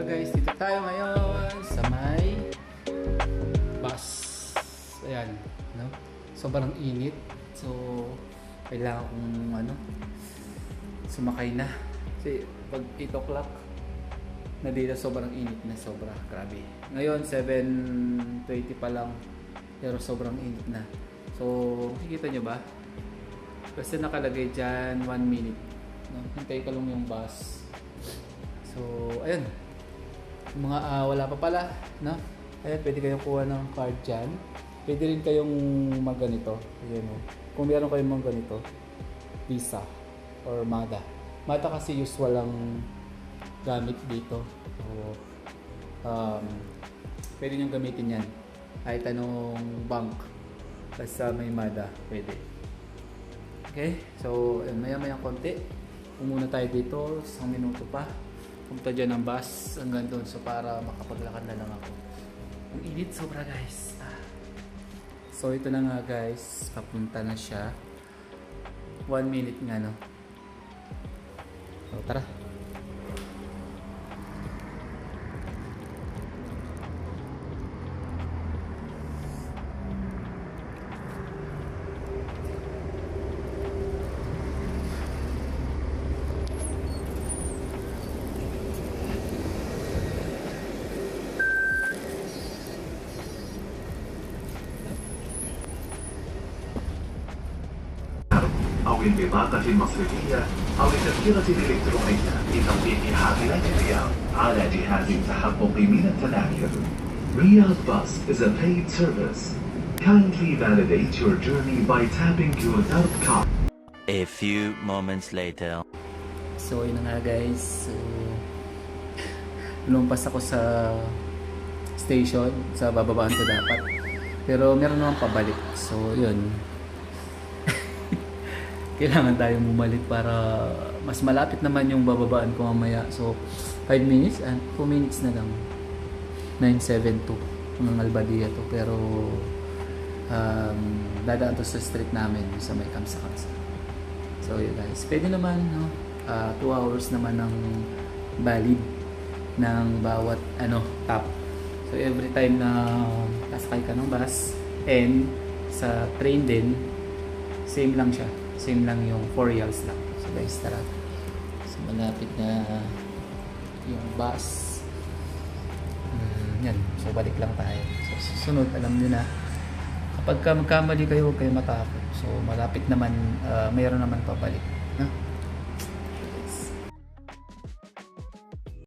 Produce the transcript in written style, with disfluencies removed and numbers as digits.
guys, dito tayo ngayon sa may bus. Ayan, no? Sobrang init. So, kailangan kong sumakay na. Kasi pag 8 o'clock na dito, sobrang init na, sobra, grabe. Ngayon, 7:20 pa lang, pero sobrang init na. So, makikita nyo ba? Kasi nakalagay dyan 1 minute. No? Hintay ka lang yung bus. So, ayun. Mga wala pa pala, no? Ayan, pwede kayong kuha ng card dyan. Pwede rin kayong magganito. Ayan, no? Kung meron kayong mga ganito, Visa or MADA. MADA kasi usual ang gamit dito. So, pwede nyo gamitin yan. Kahit anong bank. Basta may MADA, pwede. Okay? So, maya-maya konti. Umuna tayo dito, 1 minuto pa. Pumunta dyan ang bus hanggang doon. So, para makapaglakad na lang ako. Ang init sobra, guys. So, ito na nga, guys. Papunta na siya. 1 minute nga, no? So, tara. أو البطاقة المصرفية أو التذكرة الإلكترونية لتطبيق حافلة الرياض على جهاز التحقق من التذاكر. Riyadh Bus is a paid service. Kindly validate your journey by tapping your Dart card. A few moments later. So, yun na nga, guys. So, lumpas ako sa station. Sa bababaan ko dapat. Pero meron naman pabalik. So, yun. Kailangan tayong bumalik para mas malapit naman yung bababaan ko mamaya. So, 5 minutes, 2 minutes na lang. 972 ng Albadia to. Pero, dadaan to sa street namin sa may Kamsa-Kamsa. So, yun guys. Pwede naman, no? 2 hours naman ng valid ng bawat, top. So, every time na kasakay ka ng bus and sa train din, same lang siya. Same lang yung 4 reals lang. So guys, tara. So malapit na yung bus. Yan. So balik lang tayo. So susunod, alam nyo na. Kapag magkamali kayo, huwag kayo matakot. So malapit naman, mayroon naman pabalik.